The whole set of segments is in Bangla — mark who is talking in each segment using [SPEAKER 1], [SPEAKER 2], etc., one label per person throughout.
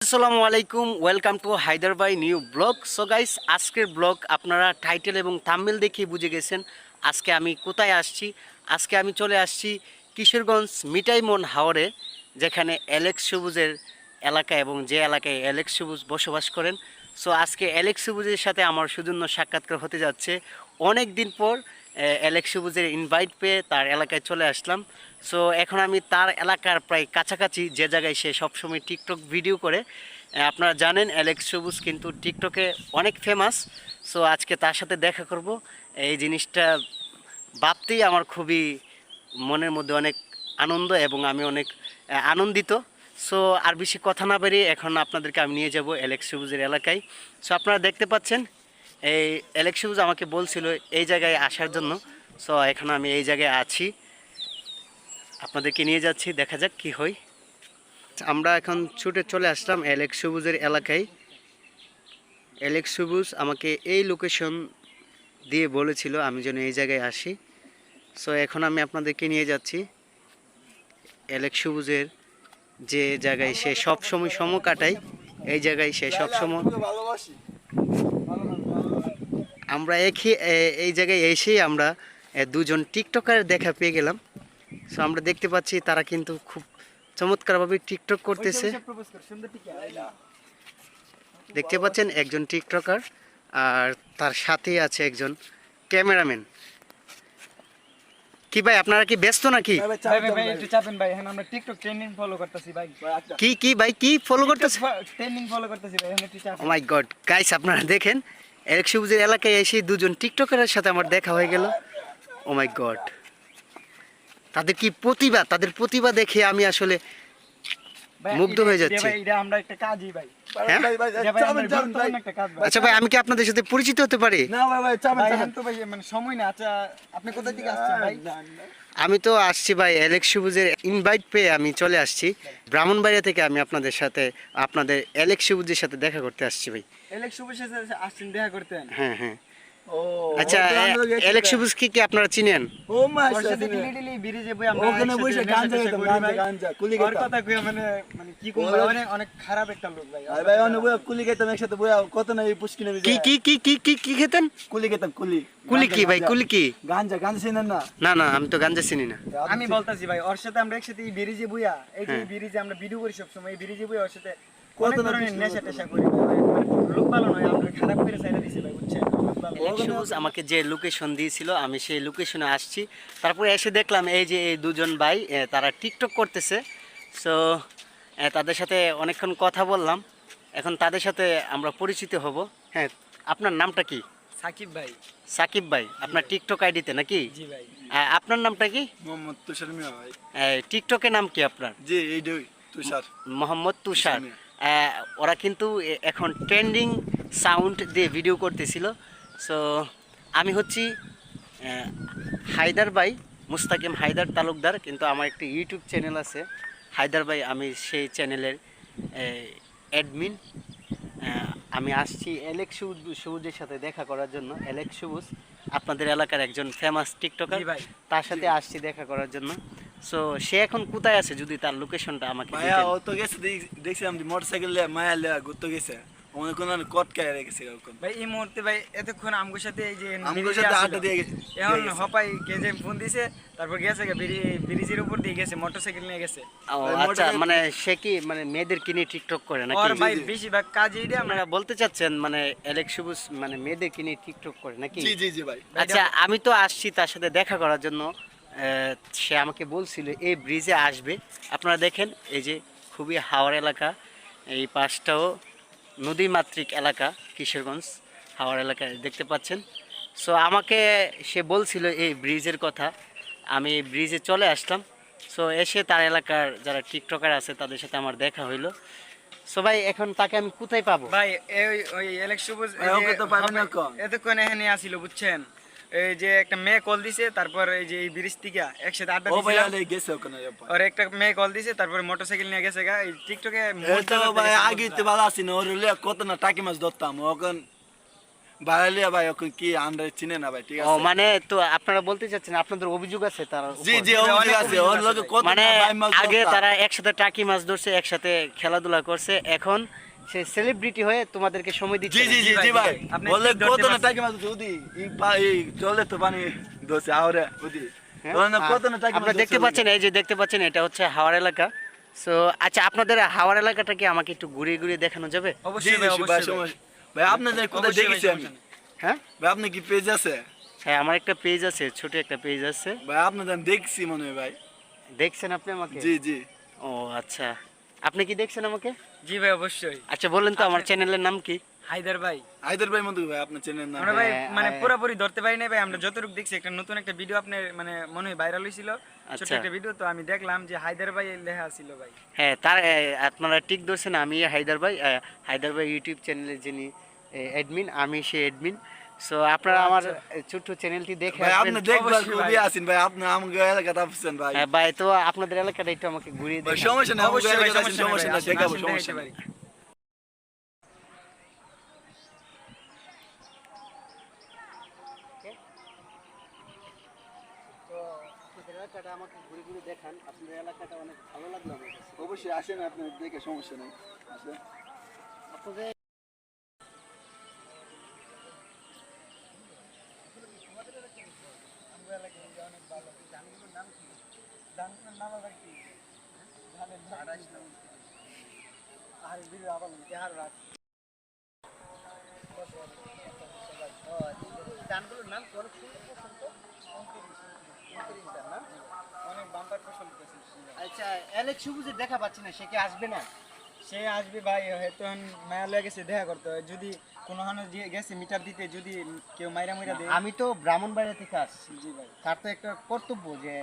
[SPEAKER 1] আসসালামু আলাইকুম, welcome to Haidar by new blog. So guys, আজকের ব্লগ আপনারা টাইটেল এবং থাম্বনেল দেখেই বুঝে গেছেন আজকে আমি কোথায় আসছি। আজকে আমি চলে আসছি কিশোরগঞ্জ মিঠাইমন হাওরে, যেখানে অ্যালেক্স সবুজের এলাকা এবং যে এলাকায় অ্যালেক্স সবুজ বসবাস করেন। সো আজকে অ্যালেক্স সবুজের সাথে আমার সৌজন্য সাক্ষাৎকার হতে যাচ্ছে। অনেক দিন পর অ্যালেক্স সবুজের ইনভাইট পেয়ে তার এলাকায় চলে আসলাম। সো এখন আমি তার এলাকার প্রায় কাছাকাছি, যে জায়গায় সে সবসময় টিকটক ভিডিও করে। আপনারা জানেন অ্যালেক্স সবুজ কিন্তু টিকটকে অনেক ফেমাস। সো আজকে তার সাথে দেখা করব। এই জিনিসটা ভাবতেই আমার খুবই মনের মধ্যে অনেক আনন্দ এবং আমি অনেক আনন্দিত। সো আর বেশি কথা না বেরিয়ে এখন আপনাদেরকে আমি নিয়ে যাব অ্যালেক্স সবুজের এলাকায়। সো আপনারা দেখতে পাচ্ছেন এই অ্যালেক্স সবুজ আমাকে বলছিল এই জায়গায় আসার জন্য। সো এখন আমি এই জায়গায় আছি, আপনাদেরকে নিয়ে যাচ্ছি, দেখা যাক কি হয়। আমরা এখন ছুটে চলে আসলাম অ্যালেক্স সবুজের এলাকায়। অ্যালেক্স সবুজ আমাকে এই লোকেশন দিয়ে বলেছিল আমি যেন এই জায়গায় আসি। সো এখন আমি আপনাদেরকে নিয়ে যাচ্ছি অ্যালেক্স সবুজের যে জায়গায় সে সব সময় কাটায়, এই জায়গায় সে সব সময়। আমরা এই জায়গায় এসেই আমরা দুজন টিকটকার দেখা পেয়ে গেলাম। সো আমরা দেখতে পাচ্ছি তারা কিন্তু খুব চমৎকারভাবে টিকটক করতেছে। দেখতে পাচ্ছেন একজন টিকটকার আর তার সাথে আছে একজন ক্যামেরাম্যান। কি ভাই, আপনারা কি ব্যস্ত নাকি? কি ফলো করতেছি? ও মাই গড গাইস, আপনারা দেখেন অ্যালেক্স সবুজের এলাকায় এসে দুজন টিকটকারের সাথে আমার দেখা হয়ে গেল। ও মাই গড, তাদের কি প্রতিভা, তাদের প্রতিভা দেখে আমি আসলে মুগ্ধ হয়ে যাচ্ছি। আচ্ছা ভাই, আমি কি আপনাদের সাথে পরিচিত হতে পারি? আমি তো আসছি ভাই অ্যালেক্স সবুজের ইনভাইট পেয়ে আমি চলে আসছি ব্রাহ্মণবাড়িয়া থেকে। আমি আপনাদের সাথে আপনাদের অ্যালেক্স সবুজের সাথে দেখা করতে আসছি ভাই।
[SPEAKER 2] অ্যালেক্স সবুজের সাথে আসছেন দেখা করতে?
[SPEAKER 1] হ্যাঁ হ্যাঁ। আচ্ছা, অ্যালেক্স সবুজ কি আপনারা চিনেন?
[SPEAKER 2] ও মা সাথে দিলি ব্রিজে বই আমরা ওখানে বসে গাঞ্জা খেতাম, গাঞ্জা কুলি খেতাম। ওর কথা কই মানে কি কোন ভাই, অনেক খারাপ একটা লোক ভাই। আরে ভাই অন্য বই কুলি খেতাম একসাথে বই, কত না এই পুষ্কিনে বই।
[SPEAKER 1] কি খেতেন?
[SPEAKER 2] কুলি খেতাম, কুলি।
[SPEAKER 1] কুলি কি ভাই? কুলি কি?
[SPEAKER 2] গাঞ্জা চিনেন না?
[SPEAKER 1] না না, আমি তো গাঞ্জা চিনি না।
[SPEAKER 2] আমি বলতাছি ভাই, ওর সাথে আমরা একসাথে এই ব্রিজে বইয়া, এই যে ব্রিজে আমরা ভিডিও করি সব সময়, এই ব্রিজে বইয়া ওর সাথে কত ধরনের নেশা টেশা করি। লোক ভালো নয়, আমরা খারাপ করে সাইডে দিছি ভাই, বুঝছেন?
[SPEAKER 1] অ্যালেক্স সবুজ আমাকে যে লোকেশন দিয়েছিল আমি সেই লোকেশনে আসছি। তারপরে এসে দেখলাম এই যে এই দুজন ভাই তারা টিকটক করতেছে। সো তাদের সাথে অনেকক্ষণ কথা বললাম, এখন তাদের সাথে আমরা পরিচিত হব। হ্যাঁ, আপনার নামটা কি?
[SPEAKER 2] সাকিব ভাই।
[SPEAKER 1] সাকিব ভাই, আপনার টিকটক আইডিতে নাকি?
[SPEAKER 2] জি ভাই।
[SPEAKER 1] আপনার নামটা কি?
[SPEAKER 2] মোহাম্মদ তুষার মিয়া ভাই।
[SPEAKER 1] টিকটকের নাম কি আপনার?
[SPEAKER 2] জি এই তুষার,
[SPEAKER 1] মোহাম্মদ তুষার। ওরা কিন্তু এখন ট্রেন্ডিং সাউন্ড দিয়ে ভিডিও করতেছিল। সো আমি হচ্ছি হায়দার ভাই, মুস্তাকিম হায়দার তালুকদার, কিন্তু আমার একটা ইউটিউব চ্যানেল আছে হায়দার ভাই, আমি সেই চ্যানেলের অ্যাডমিন। আমি আসছি অ্যালেক্স সবুজের সাথে দেখা করার জন্য। অ্যালেক্স সবুজ আপনাদের এলাকার একজন ফেমাস টিকটকার, তার সাথে আসছি দেখা করার জন্য। সো সে এখন কোথায় আছে যদি তার লোকেশনটা আমাকে
[SPEAKER 2] ভাইয়া ও তো গেছে, দেখছিলাম যে মোটরসাইকেল নিয়ে মায়া লিয়া ঘুরতে গেছে, অনেক কোন কট কায় রেখেছে এরকম ভাই। এই মুহূর্তে ভাই এতক্ষণ আমগোর সাথে এই যে আমগোর সাথে আড্ডা দিয়ে গেছে, এখন হপাই কেজে ফোন দিছে, তারপর গেছে ব্রিজের উপর দিয়ে গেছে, মোটরসাইকেল নিয়ে গেছে।
[SPEAKER 1] ও আচ্ছা, মানে সে কি মানে মেয়েদের কিনে টিকটক করে নাকি?
[SPEAKER 2] আর ভাই বেশিরভাগ কাজই এটা
[SPEAKER 1] আপনারা বলতে চাচ্ছেন মানে অ্যালেক্স সবুজ মানে মেয়েদের কিনে টিকটক করে নাকি?
[SPEAKER 2] জি জি জি ভাই।
[SPEAKER 1] আচ্ছা, আমি তো আসছি তার সাথে দেখা করার জন্য। সে আমাকে বলছিল এই ব্রিজে আসবে। আপনারা দেখেন এই যে খুবই হাওর এলাকা, এই পাশটাও নদীমাতৃক এলাকা, কিশোরগঞ্জ হাওর এলাকায় দেখতে পাচ্ছেন। সো আমাকে সে বলছিল এই ব্রিজের কথা, আমি ব্রিজে চলে আসলাম। সো এসে তার এলাকার যারা টিকটকার আছে তাদের সাথে আমার দেখা হইলো। সো ভাই, এখন তাকে আমি কোথায় পাবো?
[SPEAKER 2] ভাই ওই অ্যালেক্স সবুজ ওকে তো পাবেন না, এতক্ষণ এখানে আসিল, বুঝছেন? এই যে একটা মেয়ে কল দিছে, তারপর এই যে এই ব্রিজ থেকে একসাথে আড্ডা দিছে। ও ভাই গেছে ওখানে, আর একটা মেয়ে কল দিছে, তারপর মোটরসাইকেল নিয়ে গেছে গা। এই টিকটকে ভাই আগে তো ভালো আছি না, ওর কত না টাকি মাছ ধরতাম, ওখান বাড়ালিয়া ভাই এখন কি আমরা চিনে না ভাই, ঠিক
[SPEAKER 1] ও
[SPEAKER 2] আছে?
[SPEAKER 1] মানে তো আপনারা বলতে চাচ্ছেন আপনাদের অভিযোগ আছে তার
[SPEAKER 2] জি
[SPEAKER 1] উপর?
[SPEAKER 2] জি অভিযোগ আছে, ওর লোকে কত
[SPEAKER 1] মানে
[SPEAKER 2] না ভাই মাছ
[SPEAKER 1] আগে
[SPEAKER 2] ধরতা।
[SPEAKER 1] তারা একসাথে টাকি মাছ ধরছে, একসাথে খেলাধুলা করছে, এখন সে সেলিব্রিটি হয়ে তোমাদেরকে সময় দিচ্ছে
[SPEAKER 2] জি
[SPEAKER 1] না।
[SPEAKER 2] জি জি জি ভাই,
[SPEAKER 3] আপনি
[SPEAKER 2] বলে
[SPEAKER 3] ঠিক ধরতে
[SPEAKER 2] কত না
[SPEAKER 3] পারছেন।
[SPEAKER 2] টাকি মাছ ধরছে ওদি এই জলে তো পানি ধরছে আওরে ওদি,
[SPEAKER 1] হ্যাঁ?
[SPEAKER 2] বলে না কত না টাকি মাছ
[SPEAKER 1] আপনারা দেখতে পাচ্ছেন, এই যে দেখতে পাচ্ছেন এটা হচ্ছে হাওড় এলাকা। সো আচ্ছা, আপনাদের হাওড় এলাকাটা কি আমাকে একটু ঘুরিয়ে ঘুরিয়ে দেখানো যাবে?
[SPEAKER 2] জি
[SPEAKER 3] অবশ্যই
[SPEAKER 2] জি
[SPEAKER 3] ভাই,
[SPEAKER 2] ভাই
[SPEAKER 3] অবশ্যই ভাই।
[SPEAKER 2] সমস্যা ভাই, আপনি জানেন কোথায়
[SPEAKER 3] অবশ্যই ভাই,
[SPEAKER 2] দেখেছি আমি?
[SPEAKER 3] সমস্যা নেই।
[SPEAKER 1] হ্যাঁ
[SPEAKER 2] ভাই আপনি কি পেজ আছে?
[SPEAKER 1] হ্যাঁ, আমার একটা পেজ আছে, ছোট একটা পেজ আছে।
[SPEAKER 2] ভাই আপনি জানেন দেখছি মনে হয় ভাই।
[SPEAKER 1] দেখছেন আপনি আমাকে?
[SPEAKER 2] জি জি
[SPEAKER 1] ও আচ্ছা, আপনি কি দেখছেন আমাকে?
[SPEAKER 3] জি ভাই, অবশ্যই।
[SPEAKER 1] আচ্ছা বললেন তো আমার চ্যানেলের নাম কি?
[SPEAKER 3] হায়দার ভাই,
[SPEAKER 2] হায়দার ভাই মতো ভাই আপনার চেনেন না?
[SPEAKER 3] আমরা ভাই
[SPEAKER 1] হ্যাঁ,
[SPEAKER 3] মানে
[SPEAKER 1] হ্যাঁ।
[SPEAKER 3] পুরোপুরি ধরতে পারি না ভাই, আমরা যতটুকু দেখছি একটা নতুন একটা ভিডিও আপনার মানে মনে হয় ভাইরাল হয়েছিল, ছোট
[SPEAKER 1] আচ্ছা।
[SPEAKER 3] একটা ভিডিও, তো আমি দেখলাম যে হায়দার ভাই লেখা ছিল ভাই।
[SPEAKER 1] হ্যাঁ, তার আপনারা ঠিক ধরছেন, আমি হায়দার ভাই, হায়দার ভাই ইউটিউব চ্যানেলের যিনি অ্যাডমিন, আমি সেই অ্যাডমিন। সো আপনারা আমার ছোট্ট চ্যানেলটি দেখে
[SPEAKER 2] ভাই
[SPEAKER 1] আসবেন।
[SPEAKER 2] আপনি দেখবার
[SPEAKER 3] অবশ্যই
[SPEAKER 2] খুবই
[SPEAKER 3] ভাই।
[SPEAKER 2] আছেন ভাই, আপনি আমাকে এলাকাতে আসছেন ভাই।
[SPEAKER 1] হ্যাঁ ভাই, তো আপনাদের এলাকাটা একটু আমাকে ঘুরিয়ে
[SPEAKER 2] ভাই
[SPEAKER 1] দেখান।
[SPEAKER 2] সমস্যা নেই, আমাকে
[SPEAKER 3] অবশ্যই ভাই,
[SPEAKER 2] এলাকাতে আসেন, সমস্যা
[SPEAKER 3] সমস্যা
[SPEAKER 2] না,
[SPEAKER 3] নেই,
[SPEAKER 2] দেখাবো,
[SPEAKER 3] আসেন,
[SPEAKER 2] সমস্যা
[SPEAKER 3] দেখাইতে
[SPEAKER 2] নেই।
[SPEAKER 3] পারি।
[SPEAKER 1] তো আপনাদের এলাকাটা আমাকে ঘুরে ঘুরে দেখান, আপনাদের এলাকাটা অনেক ভালো লাগলো আমার কাছে।
[SPEAKER 2] অবশ্যই আসেন, আপনি দেখে সমস্যা নেই, আসেন।
[SPEAKER 1] আপনাদের গানগুলোর নাম কি? অনেক সুন্দর পছন্দ। না?
[SPEAKER 3] অনেক বাম্পার ফসল করেছে।
[SPEAKER 1] আচ্ছা, অ্যালেক্স সবুজের দেখা পাচ্ছি না, সে কি আসবে না?
[SPEAKER 3] সে আসবে ভাই, হয়তো মায়া লয়ে গেছে দেখা করতে হয়, যদি কোনো হানো গেছে মিটার দিতে, যদি কেউ মাইরা মাইরা দেয়।
[SPEAKER 1] আমি তো ব্রাহ্মণবাড়িয়া থেকে আসছি।
[SPEAKER 3] জি ভাই,
[SPEAKER 1] তার তো একটা কর্তব্য যে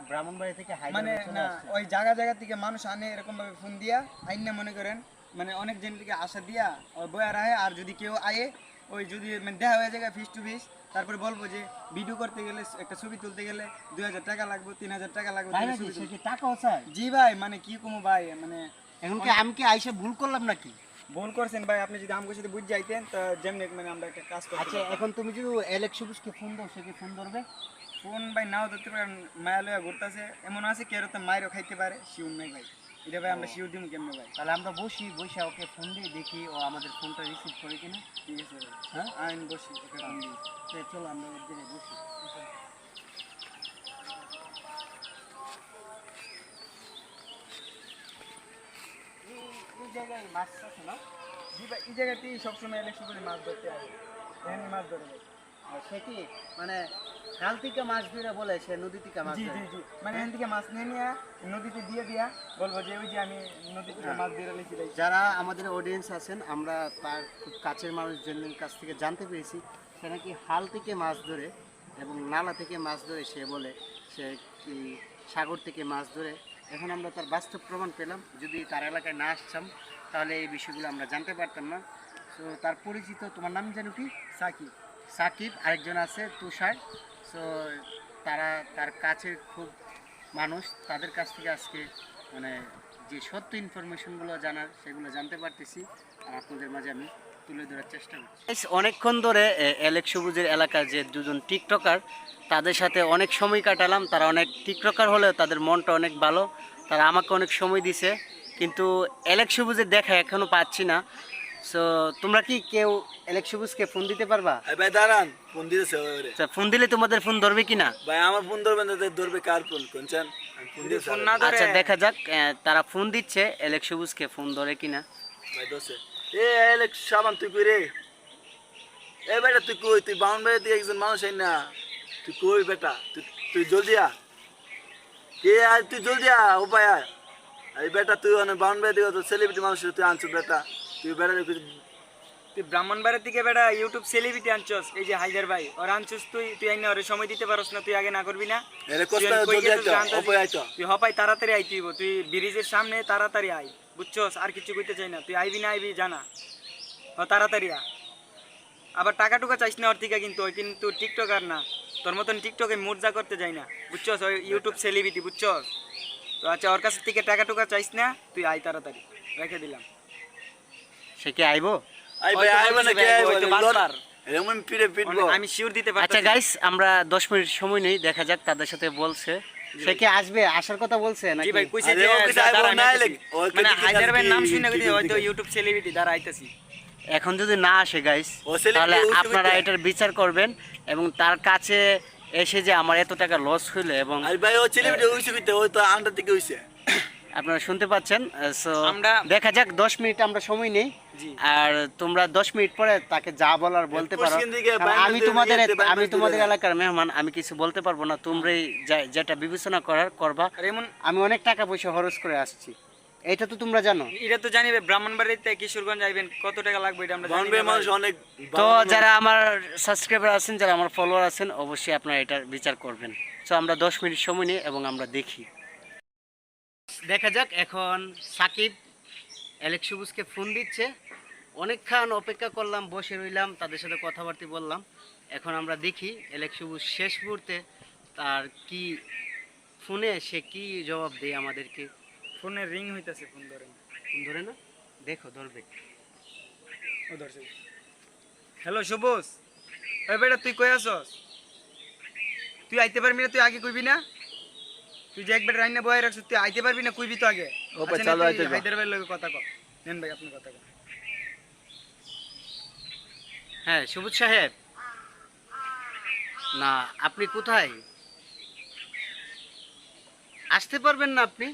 [SPEAKER 1] ব্রাহ্মণবাড়িয়া থেকে
[SPEAKER 3] মানে
[SPEAKER 1] হায়দ্রাবাদ চলে
[SPEAKER 3] না,
[SPEAKER 1] আসছে।
[SPEAKER 3] ওই জায়গা জায়গা থেকে মানুষ আনে এরকম ভাবে ফোন দিয়া আইন না, মনে করেন মানে অনেক জন থেকে আশা দিয়া ওই বয়ার আহে, আর যদি কেউ আয়ে ওই যদি মানে দেখা হয়ে যায় ফিস টু ফিস, তারপরে বলবো যে ভিডিও করতে গেলে একটা ছবি তুলতে গেলে 2000 টাকা লাগবে, 3000 টাকা লাগবে,
[SPEAKER 1] তাই
[SPEAKER 3] তাহলে
[SPEAKER 1] নাকি?
[SPEAKER 3] ছবি
[SPEAKER 1] সে
[SPEAKER 3] তুলতে-
[SPEAKER 1] কি টাকাও চায়?
[SPEAKER 3] জি ভাই, মানে কি কমু ভাই, মানে
[SPEAKER 1] এখন কি আমি কি আইসা ভুল করলাম নাকি?
[SPEAKER 3] ভুল করছেন ভাই, আপনি যদি আমাকে সাথে বুঝ যাইতেন তো যেমনি মানে আমরা একটা কাজ করতে
[SPEAKER 1] আচ্ছা, এখন তুমি যদি অ্যালেক্স সবুজকে ফোন দাও, সে কি ফোন ধরবে?
[SPEAKER 3] ফোন ভাই নাও ধরতে পারেন, মায়া লয়া ঘুরতেছে, এমন আছে কি আর তো মায়েরও খাইতে পারে, শিউর নাই ভাই, এটা ভাই আমরা শিউর দিব কেমনে ভাই?
[SPEAKER 1] তাহলে আমরা বসে ওকে ফোন দিয়ে দেখি ও আমাদের ফোনটা রিসিভ করে কিনা।
[SPEAKER 3] ঠিক আছে ভাই,
[SPEAKER 1] হ্যাঁ,
[SPEAKER 3] আইন বসি একটা ফোন দিই।
[SPEAKER 1] তো চলো আমরা ওর দিকে বসি। এই জায়গায় মাছ আছে না?
[SPEAKER 3] জি ভাই, এই জায়গাতেই সবসময় ইলেকশন করে মাছ ধরতে আসে, এখানে মাছ ধরে ভাই।
[SPEAKER 1] আর সে কি মানে খাল থেকে মাছ ধরে বলে সে নদী থেকে মাছ
[SPEAKER 3] জি
[SPEAKER 1] ধরে?
[SPEAKER 3] জি জি, মানে এখান থেকে মাছ নিয়ে নিয়ে নদীতে দিয়ে দিয়া বলবো যে ওই যে আমি নদী থেকে মাছ দিয়ে নিয়েছি ভাই।
[SPEAKER 1] যারা আমাদের অডিয়েন্স আছেন, আমরা তার খুব কাছের মানুষজনের কাছ থেকে জানতে পেরেছি সে নাকি হাল থেকে মাছ ধরে এবং নালা থেকে মাছ ধরে, সে বলে সে কি সাগর থেকে মাছ ধরে। এখন আমরা তার বাস্তব প্রমাণ পেলাম, যদি তার এলাকায় না আসতাম তাহলে এই বিষয়গুলো আমরা জানতে পারতাম না। তো তার পরিচিত, তোমার নাম জানো কি?
[SPEAKER 3] সাকিব।
[SPEAKER 1] সাকিব, আরেকজন আছে তুষার। সো তারা তার কাছের খুব মানুষ, তাদের কাছ থেকে আজকে মানে যে সত্য ইনফরমেশনগুলো জানার সেগুলো জানতে পারতেছি, আর আপনাদের মাঝে আমি তুলে ধরার চেষ্টা করছি। অনেকক্ষণ ধরে অ্যালেক্স সবুজের এলাকার যে দুজন টিকটকার, তাদের সাথে অনেক সময় কাটালাম। তারা অনেক টিকটকার হলেও তাদের মনটা অনেক ভালো, তারা আমাকে অনেক সময় দিছে, কিন্তু অ্যালেক্স সবুজের দেখা এখনও পাচ্ছি না। সো তোমরা কি কেউ অ্যালেক্স সবুজকে ফোন দিতে পারবা?
[SPEAKER 2] এই ভাই দাঁড়ান, ফোন দিতেছে ওরে।
[SPEAKER 1] আচ্ছা, ফোন দিলে তোমাদের ফোন ধরবে কিনা?
[SPEAKER 2] ভাই আমার ফোন ধরবেন না, ধরবে কার ফোন কোনছেন? আমি ফোন
[SPEAKER 3] যদি
[SPEAKER 2] দিতেছি
[SPEAKER 3] ফোন
[SPEAKER 2] আরে।
[SPEAKER 3] না ধরে
[SPEAKER 1] আচ্ছা দেখা যাক, তারা ফোন দিচ্ছে, অ্যালেক্স সবুজকে ফোন ধরে কিনা।
[SPEAKER 2] ভাই দোষে এ এলেক সাবান তুই কই রে? এ বেটা তুই কই? তুই বাউন বেড়ে দিয়ে একজন মানুষ আই না, তুই কই বেটা? তুই জলদি আ, কে আয়? তুই জলদি আ, উপায় আয়। এই বেটা তুই অনেক বাউন বেড়ে দিয়ে তো সেলিব্রিটি মানুষ তুই আনছিস বেটা, তুই বেটা
[SPEAKER 3] তুই ব্রাহ্মণবাড়ির থেকে বেটা ইউটিউব সেলিব্রিটি আনছস, এই যে হায়দার ভাই ওর আনছস, তুই আইনা ওরে সময় দিতে পারস না? তুই আগে না করবি না?
[SPEAKER 2] এরে
[SPEAKER 3] তুই
[SPEAKER 2] কষ্ট
[SPEAKER 3] কই
[SPEAKER 2] জলদি
[SPEAKER 3] গেছিস
[SPEAKER 2] আইতো,
[SPEAKER 3] জানতাছি?
[SPEAKER 2] উপায় আইতো।
[SPEAKER 3] তুই হপাই তাড়াতাড়ি আইতে হইব, তুই ব্রিজের সামনে তাড়াতাড়ি আই, বুঝছস? আর কিছু কইতে চাই না, তুই আইবি না আইবি জানা, ও তাড়াতাড়ি আ। আবার টাকা টুকা চাইস না ওর থেকে, কিন্তু ওই কিন্তু টিকটকার না, তোর মতন টিকটকে মর্জা করতে যাই না, বুঝছস? ওই ইউটিউব সেলিব্রিটি, বুঝছস? তো আচ্ছা, ওর কাছ থেকে টাকা টুকা চাইস না, তুই আই তাড়াতাড়ি, রেখে দিলাম।
[SPEAKER 1] সে কি আইবো?
[SPEAKER 2] আই ভাই আইবে না, কে আইবে? এমন পিড়ে পিটবো
[SPEAKER 3] আমি শিওর দিতে পারছি
[SPEAKER 1] আচ্ছা গাইস, আমরা 10 মিনিট সময় নেই, দেখা যাক তাদের সাথে বলছে। সে কি আসবে, আসার কথা বলছে
[SPEAKER 3] জি
[SPEAKER 1] নাকি?
[SPEAKER 3] ভাই কইছে
[SPEAKER 2] আরে
[SPEAKER 3] যে
[SPEAKER 2] ও কি যাইবো
[SPEAKER 3] দাঁড়া,
[SPEAKER 2] না
[SPEAKER 3] আমি
[SPEAKER 2] এলে,
[SPEAKER 3] আইতাছি।
[SPEAKER 2] ও
[SPEAKER 3] মানে
[SPEAKER 2] কেটে
[SPEAKER 3] হায়দার ভাইয়ের নাম
[SPEAKER 2] কি
[SPEAKER 3] শুনে কইছে
[SPEAKER 2] ভিডিও
[SPEAKER 3] হয়তো
[SPEAKER 2] দিকে।
[SPEAKER 3] ইউটিউব সেলিব্রিটি দ্বারা আইতাছি।
[SPEAKER 1] এখন যদি না আসে গাইস,
[SPEAKER 2] ও celebrity
[SPEAKER 1] তাহলে
[SPEAKER 2] ওই
[SPEAKER 1] আপনারা
[SPEAKER 2] ছবিটা।
[SPEAKER 1] এটার বিচার করবেন এবং তার কাছে এসে যে আমার এত টাকা লস হইলো এবং
[SPEAKER 2] আর ভাই ও সেলিব্রিটি হইছে কইতে ও তো আন্ডার থেকে হইছে
[SPEAKER 1] আপনারা শুনতে পাচ্ছেন। সো
[SPEAKER 3] আমরা-
[SPEAKER 1] দেখা যাক, 10 মিনিট আমরা সময় নেই।
[SPEAKER 3] জি।
[SPEAKER 1] আর তোমরা 10 মিনিট পরে তাকে যা বলার বলতে পারো।
[SPEAKER 2] পশ্চিম দিকে
[SPEAKER 1] কারণ
[SPEAKER 2] বাইরে
[SPEAKER 1] আমি
[SPEAKER 2] দিয়ে
[SPEAKER 1] তোমাদের
[SPEAKER 2] নিয়ে যেতে, বাইরে
[SPEAKER 1] আমি
[SPEAKER 2] দিয়ে
[SPEAKER 1] তোমাদের
[SPEAKER 2] দেয়।
[SPEAKER 1] এলাকার মেহমান, আমি কিছু বলতে পারবো না। তোমরাই যেটা বিবেচনা করার করবা।
[SPEAKER 3] আর এমন
[SPEAKER 1] আমি অনেক টাকা পয়সা খরচ করে আসছি, এটা তো তোমরা জানো।
[SPEAKER 3] এটা তো জানি ভাই, ব্রাহ্মণবাড়িতে কিশোরগঞ্জ আইবেন কত টাকা লাগবে এটা আমরা জানি
[SPEAKER 2] বাউন্ডারি
[SPEAKER 3] না
[SPEAKER 2] মানুষ
[SPEAKER 3] ভাই।
[SPEAKER 2] অনেক
[SPEAKER 1] তো যারা আমার সাবস্ক্রাইবার আছেন, যারা আমার ফলোয়ার আছেন, অবশ্যই আপনারা এটার বিচার করবেন। সো আমরা 10 মিনিট সময় নিই এবং আমরা দেখি, দেখা যাক। এখন সাকিব অ্যালেক্স সবুজকে ফোন দিচ্ছে। অনেকক্ষণ অপেক্ষা করলাম, বসে রইলাম, তাদের সাথে কথাবার্তা বললাম। এখন আমরা দেখি অ্যালেক্স সবুজ শেষ মুহূর্তে তার কি ফোনে সে কি জবাব দেয় আমাদেরকে।
[SPEAKER 3] ফোনে রিং হইতাছে, ফোন ধরেন।
[SPEAKER 1] ফোন ধরে না, দেখো ধরবে।
[SPEAKER 3] ও ধরছে। হ্যালো সবুজ, ওই বেটা তুই কই আছস? তুই আইতে পারবি না? তুই আগে কইবি না? তুই যে একবার রাইনা বয়ে রাখছিস, তুই আইতে পারবি না? কইবি তো আগে।
[SPEAKER 2] ও ভাই,
[SPEAKER 3] আচ্ছা,
[SPEAKER 2] চালু
[SPEAKER 3] না, তুই
[SPEAKER 2] আইতে কও।
[SPEAKER 3] হায়দার ভাইয়ের লগে কথা কও। নেন ভাই আপনি কথা কও।
[SPEAKER 1] হ্যাঁ সবুজ সাহেব, না আপনি কোথায়? আসতে পারবেন না আপনি?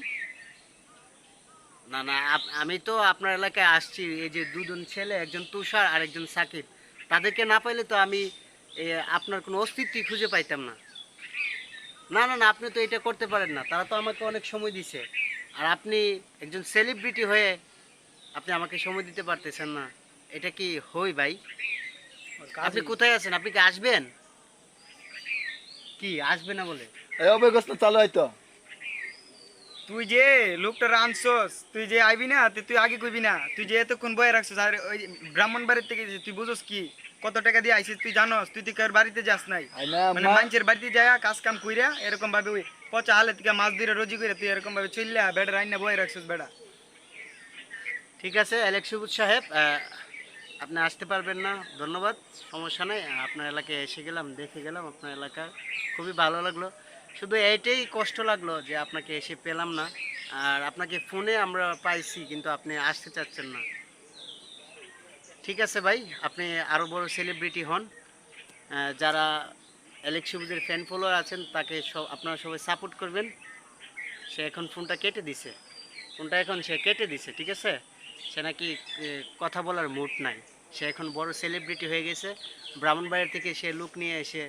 [SPEAKER 1] না না, আমি তো আপনার এলাকায় আসছি। এই যে দুজন ছেলে, একজন তুষার আর একজন সাকিব, তাদেরকে না পাইলে তো আমি আপনার কোনো অস্তিত্বই খুঁজে পাইতাম না। না না না, আপনি তো এটা করতে পারেন না। তারা তো আমাকে অনেক সময় দিছে, আর আপনি একজন সেলিব্রিটি হয়ে আপনি আমাকে সময় দিতে পারতেছেন না। এটা কি হই ভাই? আপনি কোথায় আছেন? আপনি কি আসবেন? কি আসবে না বলে?
[SPEAKER 2] এই অবস্থা চালু হইতো
[SPEAKER 3] তুই যে লোকটা আনছস, তুই যে আইবি না, তুই আগে কইবি না? তুই যে এতক্ষণ বয়ে রাখছস, আর ওই ব্রাহ্মণবাড়ির থেকে যে তুই বুঝছস কি কত টাকা দিয়ে আইছিস তুই জানোস? তুই তো কার বাড়িতে যাস নাই, মানে মানুষের বাড়িতে যায় কাজ কাম কইরা এরকম ভাবে ওই পচা হালে থেকে মাছ ধরে রোজি কইরা তুই এরকম ভাবে চললা বেড়া রাইনা বয়ে রাখছস বেড়া।
[SPEAKER 1] ঠিক আছে অ্যালেক্স সবুজ সাহেব, আপনি আসতে পারবেন না, ধন্যবাদ, সমস্যা নেই। আপনার এলাকায় এসে গেলাম, দেখে গেলাম আপনার এলাকা, খুবই ভালো লাগলো। শুধু এইটাই কষ্ট লাগলো যে আপনাকে এসে পেলাম না। আর আপনাকে ফোনে আমরা পাইছি, কিন্তু আপনি আসতে চাচ্ছেন না। ঠিক আছে ভাই, আপনি আরও বড় সেলিব্রিটি হন। যারা অ্যালেক্স সবুজের ফ্যান ফলোয়ার আছেন, তাকে আপনারা সবাই সাপোর্ট করবেন। সে এখন ফোনটা কেটে দিছে, ফোনটা এখন সে কেটে দিছে, ঠিক আছে? সে নাকি কথা বলার মুড নাই। সে এখন বড় সেলিব্রিটি হয়ে গেছে। ব্রাহ্মণবাড়ির থেকে সে লুক নিয়ে এসে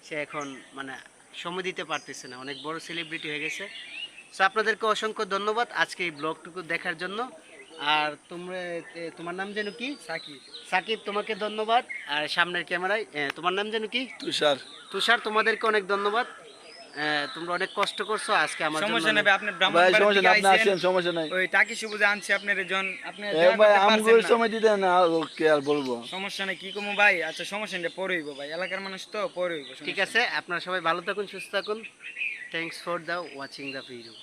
[SPEAKER 1] সে এখন মানে সময় দিতে পারতেছে না, অনেক বড় সেলিব্রিটি হয়ে গেছে। সো আপনাদেরকে অসংখ্য ধন্যবাদ আজকে এই ব্লগটুকু দেখার জন্য। আর তোমার নাম যেন কি?
[SPEAKER 3] সাকিব।
[SPEAKER 1] সাকিব, তোমাকে ধন্যবাদ। আর সামনের ক্যামেরায় তোমার নাম যেন কি?
[SPEAKER 2] তুষার
[SPEAKER 1] তুষার, তোমাদেরকে অনেক ধন্যবাদ। তোমরা অনেক কষ্ট করছো আজকে আমার জন্য।
[SPEAKER 3] সমস্যা নেই ভাই, আপনি
[SPEAKER 2] ভাই
[SPEAKER 3] ব্রাহ্মণবাড়ি
[SPEAKER 2] সমস্যা
[SPEAKER 3] থেকে
[SPEAKER 2] না, আপনি
[SPEAKER 3] আইছেন,
[SPEAKER 2] আসেন, সমস্যা নাই।
[SPEAKER 3] ওই টাকি সবুজ আনছে আপনার জন, আপনি
[SPEAKER 2] এ
[SPEAKER 3] দেখা
[SPEAKER 2] ভাই
[SPEAKER 3] করতে
[SPEAKER 2] আমগো
[SPEAKER 3] পারছেন না।
[SPEAKER 2] সময় দিতেন না, ওকে আর বলবো
[SPEAKER 3] সমস্যা নেই, কি কমু ভাই? আচ্ছা সমস্যা নেই, পরে হইব ভাই, এলাকার মানুষ তো পরে হইব।
[SPEAKER 1] ঠিক আছে, আপনারা সবাই ভালো থাকুন, সুস্থ থাকুন। Thanks for the watching the video.